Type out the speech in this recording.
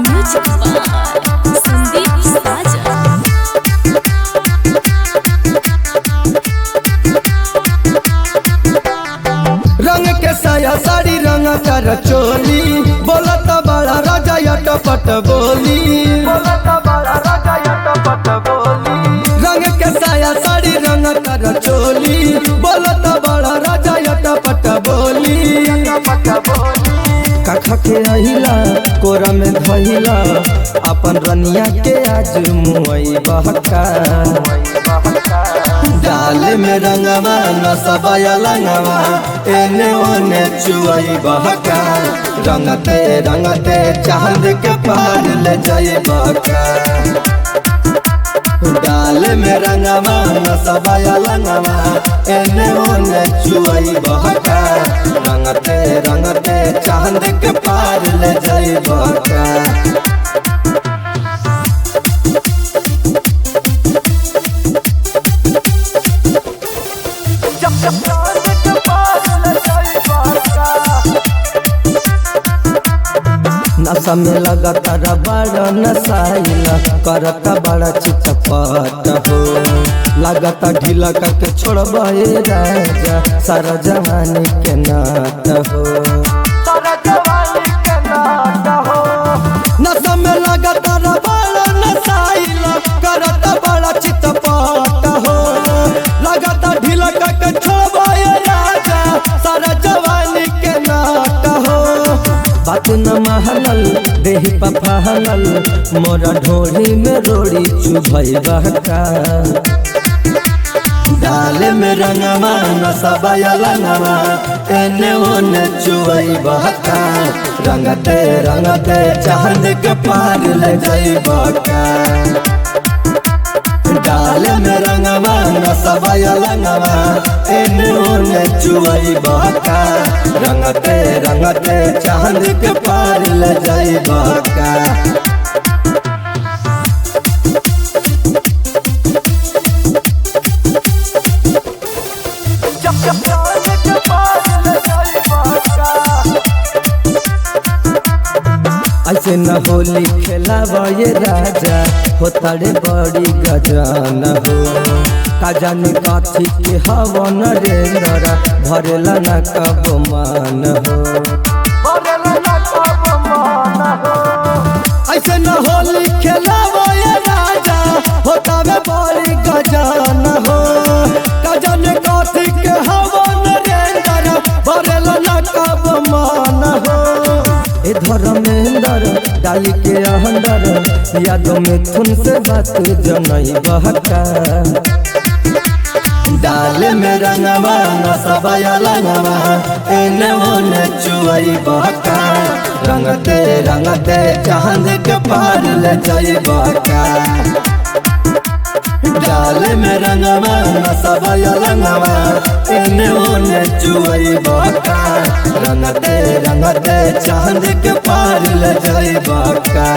Music by Sandeep साजन। रंग के साया साड़ी रंग कर चोली बोलत बड़ा राजा यटपट बोली रंग के साया साड़ी रंग कर चोली बोलत बड़ा राजा यटपट बोली कख के अहिला कोरा में धइला अपन रनिया के आज मुई बहका डाल में रंगवा नसबाया लंगवा एने ओने चुई बहका रंगते चांद के पार ले जाए बहका डाल में रंगवा नसबाया लंगवा एने ओने चुई बहका रंगते चांद के पार ले जाए बहका। नशा में लगातार बड़ा नशाइला करता बड़ा चितपट हो लगाता ढीला करके छोड़बे राजा सारा जवानी के नाट हो नशा में लगातार बड़ा नशाइला करता बड़ा चितपट हो लगाता ढीला करके छोड़बे राजा सारा जवानी के नाट हो बात न महलल देही पफहलल मोरा ढोली में रोड़ी चुभई बहका डाल में रंगवा नसबाया लंगवा एने ओने चुई बहका रंगते चांद के पार ले जाई बहका डाल में रंगवा नसबाया लंगवा एने ओने चुई बहका रंगते चांद के पार ले जाई बहका। ऐसे न होली खेलावा ये राजा होता रे बड़ी गजान हो का जाने काथी के हवन रे नरा भरेला न कब मान हो ऐसे न होली खेलावा ये राजा होता रे बड़ी गजान हो का जाने काथी के हवन रे नरा भरेला न कब मान हो धर्मेंद्र डाली के अंदर यादों में थुन से बात जनई बहका डाल में रंगवा नसबाया लंगवा एने ओने चुई बहका रंगते चांद के पार ले जाए बहका डाल में रंगवा नसबाया लंगवा एने ओने चुई बहका रंगते चांद के पार ले जाए बहका।